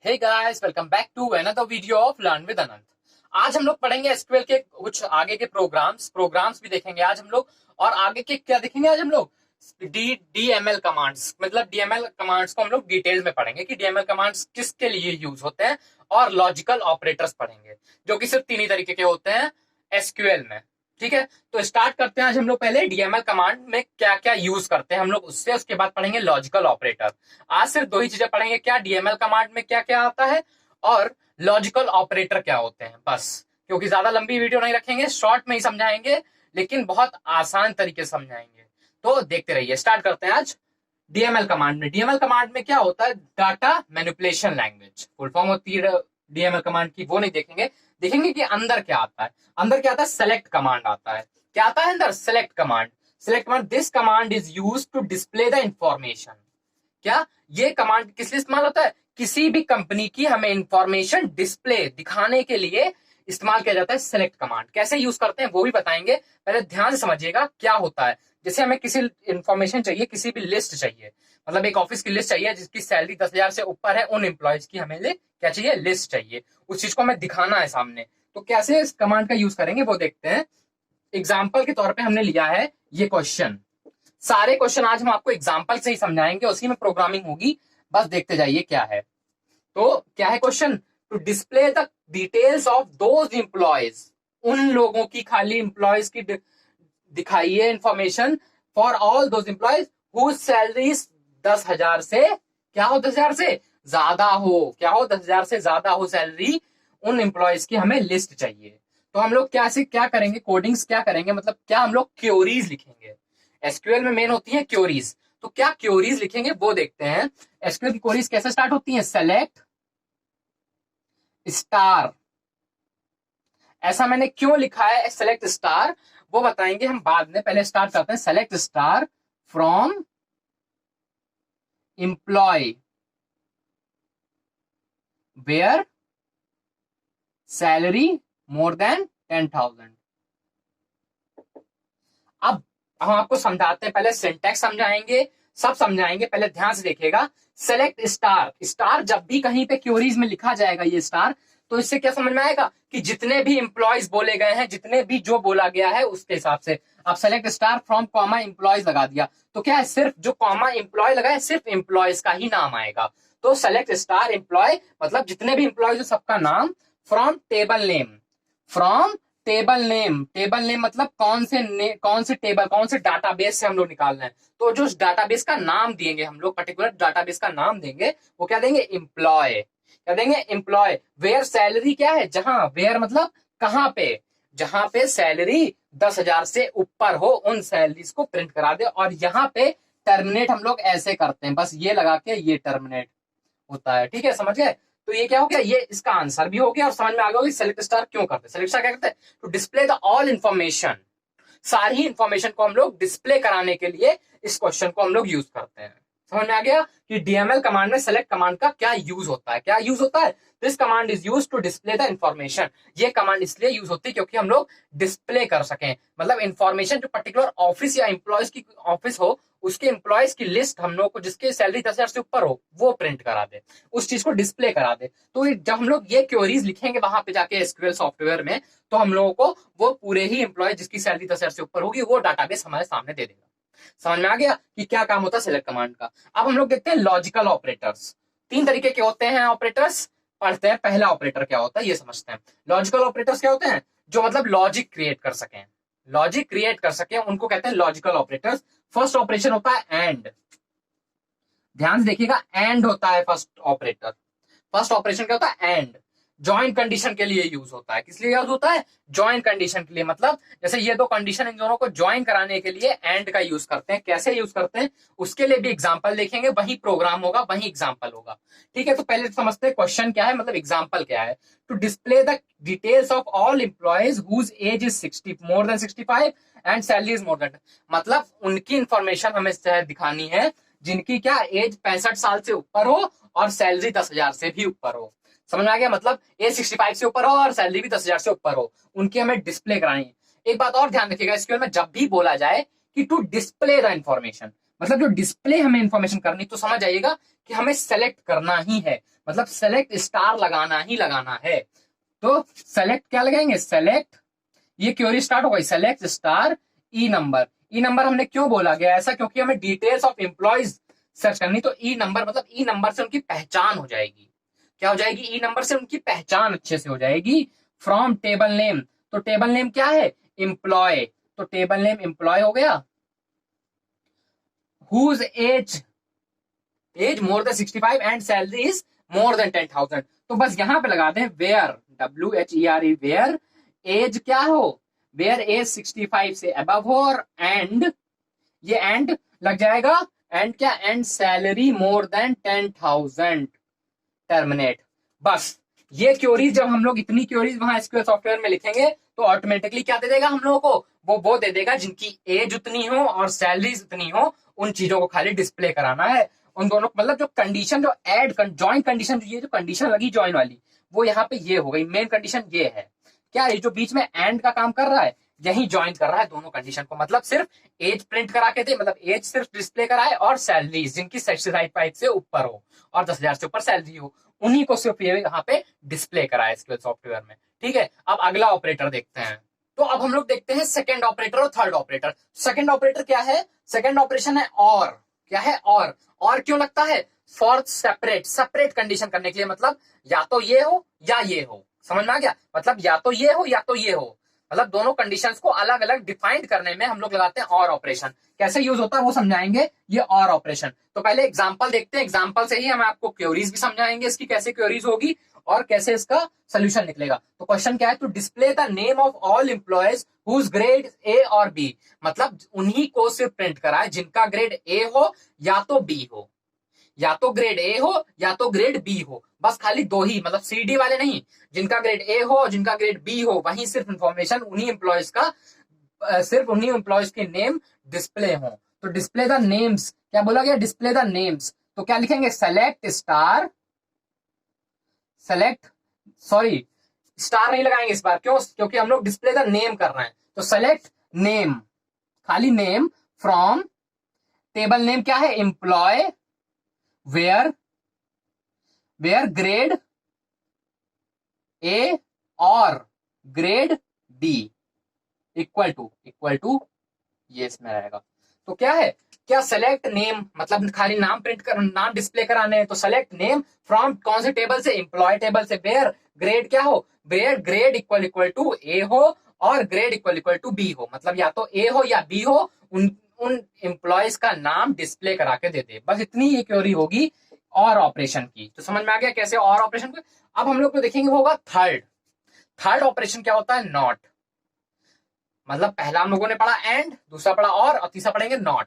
Hey guys, welcome back to another video of learn with Anant. आज हम लोग पढ़ेंगे एसक्यूएल के कुछ आगे के प्रोग्राम्स भी देखेंगे आज हम लोग। और आगे के क्या देखेंगे आज हम लोग? डीएमएल कमांड्स, मतलब डीएमएल कमांड्स को हम लोग डिटेल में पढ़ेंगे कि डीएमएल कमांड्स किसके लिए यूज होते हैं। और लॉजिकल ऑपरेटर्स पढ़ेंगे जो कि सिर्फ तीन ही तरीके के होते हैं एसक्यूएल में। ठीक है, तो स्टार्ट करते हैं। आज हम लोग पहले डीएमएल कमांड में क्या क्या यूज करते हैं हम लोग उससे, उसके बाद पढ़ेंगे लॉजिकल ऑपरेटर। आज सिर्फ दो ही चीजें पढ़ेंगे, क्या डीएमएल कमांड में क्या क्या आता है और लॉजिकल ऑपरेटर क्या होते हैं, बस। क्योंकि ज्यादा लंबी वीडियो नहीं रखेंगे, शॉर्ट में ही समझाएंगे, लेकिन बहुत आसान तरीके से समझाएंगे। तो देखते रहिए। स्टार्ट करते हैं आज डीएमएल कमांड में। डीएमएल कमांड में क्या होता है? Data manipulation language full form होती है डीएमएल कमांड की, वो नहीं देखेंगे। देखेंगे कि अंदर क्या आता है। अंदर क्या आता है? सेलेक्ट कमांड आता है। क्या आता है अंदर? Select command. Select command, this command is used to display the information. क्या ये कमांड किस लिए इस्तेमाल होता है? किसी भी कंपनी की हमें इंफॉर्मेशन डिस्प्ले दिखाने के लिए इस्तेमाल किया जाता है सेलेक्ट कमांड। कैसे यूज करते हैं वो भी बताएंगे, पहले ध्यान से समझिएगा क्या होता है। जैसे हमें किसी इंफॉर्मेशन चाहिए, किसी भी लिस्ट चाहिए, मतलब एक ऑफिस की लिस्ट चाहिए जिसकी सैलरी 10,000 से ऊपर है, उन एम्प्लॉयज की हमें क्या चाहिए? लिस्ट चाहिए। उस चीज को हमें दिखाना है सामने, तो कैसे इस कमांड का यूज करेंगे वो देखते हैं। एग्जाम्पल के तौर पे हमने लिया है ये क्वेश्चन। सारे क्वेश्चन आज हम आपको एग्जाम्पल से ही समझाएंगे, उसी में प्रोग्रामिंग होगी, बस देखते जाइए क्या है। तो क्या है question? To display the details of those employees, उन लोगों की, खाली एम्प्लॉयज की दिखाइए information for all those employees whose salaries 10,000 से क्या हो? 10,000 से ज्यादा हो। क्या हो? 10,000 से ज्यादा हो सैलरी, उन एम्प्लॉयज की हमें लिस्ट चाहिए। तो हम लोग क्या करेंगे? कोडिंग्स क्या करेंगे, मतलब क्या हम लोग क्योरीज लिखेंगे। एसक्यूएल में मेन होती है क्योरीज, तो क्या क्योरीज लिखेंगे वो देखते हैं। एसक्यूएल की क्योरीज कैसे स्टार्ट होती है? Select star. ऐसा मैंने क्यों लिखा है सेलेक्ट स्टार, वो बताएंगे हम बाद में। पहले स्टार्ट करते हैं। Select star from employee where salary more than 10,000। अब हम आपको समझाते हैं, पहले सिंटैक्स समझाएंगे, सब समझाएंगे, पहले ध्यान से देखिएगा। सेलेक्ट स्टार, स्टार जब भी कहीं पे क्वेरीज में लिखा जाएगा ये स्टार, तो इससे क्या समझ में आएगा कि जितने भी एम्प्लॉयज बोले गए हैं, जितने भी जो बोला गया है उसके हिसाब से। अब select star from comma employees लगा दिया, तो क्या है? सिर्फ जो कॉमा एम्प्लॉय लगा है, सिर्फ एम्प्लॉयज का ही नाम आएगा। तो सेलेक्ट स्टार एम्प्लॉय मतलब जितने भी एम्प्लॉयज सबका नाम। From table name, from table name, table name मतलब कौन से टेबल, कौन से डाटाबेस से हम लोग निकालना है। तो जो डाटाबेस का नाम देंगे हम लोग, पर्टिकुलर डाटाबेस का नाम देंगे, वो क्या देंगे? एम्प्लॉय। क्या देंगे? एम्प्लॉय। वेयर सैलरी क्या है? जहां, वेयर मतलब कहां पे, जहां पे सैलरी 10,000 से ऊपर हो, उन सैलरीज को प्रिंट करा दे। और यहाँ पे टर्मिनेट हम लोग ऐसे करते हैं, बस ये लगा के ये टर्मिनेट होता है। ठीक है, समझ गए? तो ये क्या हो गया? ये इसका आंसर भी हो गया और समझ में आ गया कि सेलेक्ट स्टार क्यों करते हैं। सेलेक्ट स्टार क्या करते हैं? To display the all information, सारी इंफॉर्मेशन को हम लोग डिस्प्ले कराने के लिए इस क्वेश्चन को हम लोग यूज करते हैं। समझ में आ गया कि डीएमएल कमांड में सेलेक्ट कमांड का क्या यूज होता है। क्या यूज होता है? This command is use to display the information. ये कमांड इसलिए यूज होती है क्योंकि हम लोग डिस्प्ले कर सकें, मतलब इंफॉर्मेशन जो पर्टिकुलर ऑफिस या एम्प्लॉयज की ऑफिस हो, उसके एम्प्लॉयज की लिस्ट हम लोग को, जिसकी सैलरी 10,000 से ऊपर हो, वो प्रिंट करा दे, उस चीज को डिस्प्ले करा दे। तो जब हम लोग ये क्वेरीज लिखेंगे वहां पे जाके एसक्यूएल सॉफ्टवेयर में, तो हम लोगों को वो पूरे ही एम्प्लॉय जिसकी सैलरी 10,000 से ऊपर होगी, वो डाटाबेस हमारे सामने दे देगा। समझ में आ गया कि क्या काम होता है सेलेक्ट कमांड का। अब हम लोग देखते हैं लॉजिकल ऑपरेटर्स। तीन तरीके के होते हैं ऑपरेटर्स, पढ़ते हैं। पहला ऑपरेटर क्या होता है ये समझते हैं। लॉजिकल ऑपरेटर्स क्या होते हैं? जो मतलब लॉजिक क्रिएट कर सकें, लॉजिक क्रिएट कर सकें, उनको कहते हैं लॉजिकल ऑपरेटर्स। फर्स्ट ऑपरेशन होता है एंड। ध्यान से देखिएगा, एंड होता है फर्स्ट ऑपरेटर। फर्स्ट ऑपरेशन क्या होता है? एंड। जॉइंट कंडीशन के लिए यूज होता है। किस लिए यूज होता है? जॉइंट कंडीशन के लिए, मतलब जैसे ये दो कंडीशन, इन दोनों को ज्वाइन कराने के लिए एंड का यूज करते हैं। कैसे यूज करते हैं उसके लिए भी एग्जांपल देखेंगे, वही प्रोग्राम होगा, वही एग्जांपल होगा। ठीक है, तो पहले समझते हैं क्वेश्चन क्या है, मतलब एग्जांपल क्या है। To display the details of all employees whose age is 60 more than 65 and salary is more than, मतलब उनकी इंफॉर्मेशन हमें दिखानी है जिनकी क्या एज 65 साल से ऊपर हो और सैलरी 10,000 से भी ऊपर हो। समझ में आ गया? मतलब एज 65 से ऊपर हो और सैलरी भी 10,000 से ऊपर हो, उनकी हमें डिस्प्ले करानी है। एक बात और ध्यान रखिएगा, एसक्यूएल में जब भी बोला जाए कि टू डिस्प्ले द इंफॉर्मेशन, मतलब जो डिस्प्ले हमें इंफॉर्मेशन करनी, तो समझ आइएगा कि हमें सेलेक्ट करना ही है, मतलब सेलेक्ट स्टार लगाना ही लगाना है। तो सेलेक्ट क्या लगाएंगे, सेलेक्ट, ये क्वेरी स्टार्ट हो गई, सेलेक्ट स्टार ई नंबर। ई नंबर हमने क्यों बोला गया ऐसा, क्योंकि हमें डिटेल्स ऑफ एम्प्लॉयज सर्च करनी, तो ई नंबर मतलब ई नंबर से उनकी पहचान हो जाएगी। क्या हो जाएगी, ई नंबर से उनकी पहचान अच्छे से हो जाएगी। फ्रॉम टेबल नेम, तो टेबल नेम क्या है, एम्प्लॉय, तो टेबल नेम एम्प्लॉय हो गया। Whose age more than 65 and salary is more than 10,000, तो बस यहां पे लगा दें वेयर, WHERE, वेयर एज क्या हो, वेयर एज 65 से अबव हो, और एंड, ये एंड लग जाएगा, एंड क्या, and salary more than 10,000, terminate. बस ये क्योरीज जब हम लोग इतनी क्योरीज वहां एसक्यूएल सॉफ्टवेयर में लिखेंगे, तो ऑटोमेटिकली क्या दे देगा हम लोगों को, वो दे देगा जिनकी एज उतनी हो और सैलरीज उतनी हो, उन चीजों को खाली डिस्प्ले कराना है। उन दोनों मतलब जो कंडीशन, जो एड ज्वाइन कंडीशन, ये जो कंडीशन लगी ज्वाइन वाली, वो यहाँ पे ये हो गई, मेन कंडीशन ये है। क्या ये जो बीच में एंड का काम कर रहा है, यही ज्वाइन कर रहा है दोनों कंडीशन को, मतलब सिर्फ एज प्रिंट करा के थे, मतलब एज सिर्फ डिस्प्ले कराए, और सैलरीज जिनकी 65 से ऊपर हो और 10,000 से ऊपर सैलरी हो, उन्हीं को सिर्फ ये यहाँ पे डिस्प्ले करा है एसक्यूएल सॉफ्टवेयर में। ठीक है, अब अगला ऑपरेटर देखते हैं। तो अब हम लोग देखते हैं सेकंड ऑपरेटर और थर्ड ऑपरेटर। सेकंड ऑपरेटर क्या है, सेकंड ऑपरेशन है और, क्या है, और क्यों लगता है, फॉर सेपरेट, सेपरेट कंडीशन करने के लिए, मतलब या तो ये हो या ये हो, समझ में आ गया, मतलब या तो ये हो या तो ये हो, मतलब दोनों कंडीशंस को अलग अलग डिफाइन करने में हम लोग लगाते हैं और ऑपरेशन। कैसे यूज होता है वो समझाएंगे, ये और ऑपरेशन। तो पहले एग्जांपल देखते हैं, एग्जांपल से ही हम आपको क्वेरीज भी समझाएंगे, इसकी कैसे क्वेरीज होगी और कैसे इसका सोल्यूशन निकलेगा। तो क्वेश्चन क्या है, to display the name of all employees whose grade A और बी, मतलब उन्हीं को सिर्फ प्रिंट कराए जिनका ग्रेड ए हो या तो बी हो, या तो ग्रेड ए हो या तो ग्रेड बी हो, बस खाली दो ही, मतलब CD वाले नहीं, जिनका ग्रेड ए हो और जिनका ग्रेड बी हो, वहीं सिर्फ इंफॉर्मेशन उन्हीं एम्प्लॉयज का, सिर्फ उन्हीं एम्प्लॉयज के नेम डिस्प्ले हो। तो डिस्प्ले द नेम्स, क्या बोला गया, डिस्प्ले द नेम्स, तो क्या लिखेंगे, select star, select, sorry star नहीं लगाएंगे इस बार, क्यों, क्योंकि हम लोग डिस्प्ले द नेम कर रहे हैं, तो सेलेक्ट नेम, खाली नेम, फ्रॉम टेबल नेम क्या है, एम्प्लॉय, वेयर ग्रेड ए और ग्रेड बी इक्वल टू ये इसमें रहेगा। तो क्या है, क्या सेलेक्ट नेम, मतलब खाली नाम प्रिंट कर, नाम डिस्प्ले कराने हैं, तो सेलेक्ट नेम फ्रॉम कौन से टेबल से, एम्प्लॉय टेबल से, वेयर ग्रेड क्या हो, वेयर ग्रेड इक्वल टू ए हो और ग्रेड इक्वल टू बी हो, मतलब या तो ए हो या बी हो, उन एम्प्लॉयज का नाम डिस्प्ले करा के दे दे। बस इतनी ये क्वेरी होगी और ऑपरेशन की। तो समझ में आ गया कैसे और ऑपरेशन को। अब हम लोग को देखेंगे वो होगा थर्ड ऑपरेशन क्या होता है, नॉट, मतलब पहला हम लोगों ने पढ़ा एंड, दूसरा पढ़ा और तीसरा पढ़ेंगे नॉट।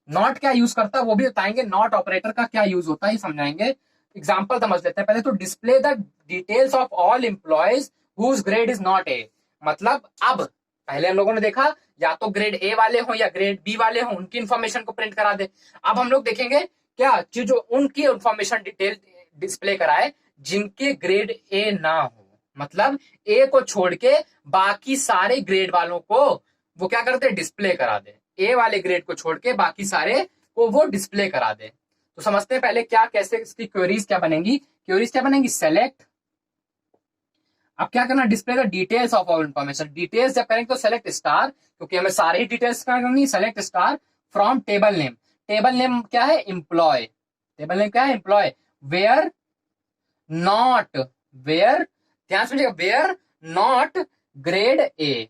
नॉट क्या यूज करता है वो भी बताएंगे, नॉट ऑपरेटर का क्या यूज होता है समझाएंगे। एग्जाम्पल समझ लेते हैं पहले। तो display the details of all employees whose grade is not A, मतलब अब पहले हम लोगों ने देखा या तो ग्रेड ए वाले हो या ग्रेड बी वाले हो, उनकी इंफॉर्मेशन को प्रिंट करा दे। अब हम लोग देखेंगे क्या, जो उनकी इंफॉर्मेशन डिटेल डिस्प्ले कराए जिनके ग्रेड ए ना हो, मतलब ए को छोड़ के बाकी सारे ग्रेड वालों को वो क्या करते, डिस्प्ले करा दे, ए वाले ग्रेड को छोड़ के बाकी सारे को वो डिस्प्ले करा दे। तो समझते हैं पहले क्या, कैसे इसकी क्वेरीज क्या बनेंगी, सेलेक्ट, अब क्या करना, display the details of all information, details जब करेंगे तो सेलेक्ट स्टार, क्योंकि हमें सारे ही डिटेल्स करनी, select star from table name, table name क्या है, एम्प्लॉय, टेबल नेम क्या है, एम्प्लॉय, वेयर नॉट, वेयर, ध्यान समझिएगा, where not grade A,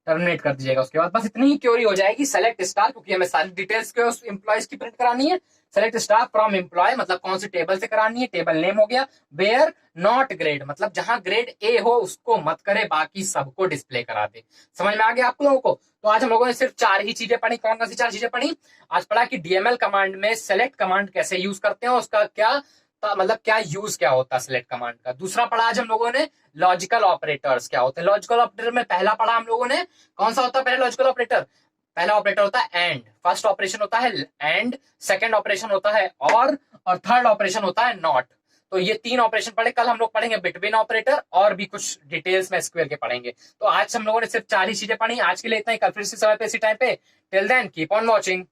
terminate कर दीजिएगा। उसके बाद बस इतनी ही क्वेरी हो जाएगी, सेलेक्ट स्टार, क्योंकि हमें सारी डिटेल्स के उस एम्प्लॉयज की प्रिंट करानी है, सेलेक्ट स्टार फ्रॉम एम्प्लॉय, मतलब कौन सी टेबल से करानी है, टेबल नेम हो गया, वेयर नॉट ग्रेड, मतलब जहां ग्रेड ए हो उसको मत करे, बाकी सबको डिस्प्ले करा दे। समझ में आ गया आप लोगों को। तो आज हम लोगों ने सिर्फ 4 ही चीजें पढ़ी। कौन कौन सी 4 चीजें पढ़ी, आज पढ़ा कि डीएमएल कमांड में सेलेक्ट कमांड कैसे यूज करते हैं, उसका क्या मतलब क्या यूज क्या होता है सेलेक्ट कमांड का। दूसरा पढ़ा आज हम लोगों ने लॉजिकल ऑपरेटर्स क्या होते हैं। लॉजिकल ऑपरेटर में पहला पढ़ा हम लोगों ने, कौन सा होता है पहले लॉजिकल ऑपरेटर, पहला ऑपरेटर होता है एंड, फर्स्ट ऑपरेशन होता है एंड, सेकंड ऑपरेशन होता है और थर्ड ऑपरेशन होता है नॉट। तो ये 3 ऑपरेशन पढ़े। कल हम लोग पढ़ेंगे बिटवीन ऑपरेटर और भी कुछ डिटेल्स में एसक्यूएल के पढ़ेंगे। तो आज हम लोगों ने सिर्फ 4 ही चीजें पढ़ी। आज के लिए इतना ही, कल फिर से समय पे इसी टाइम पे। Till then keep on watching.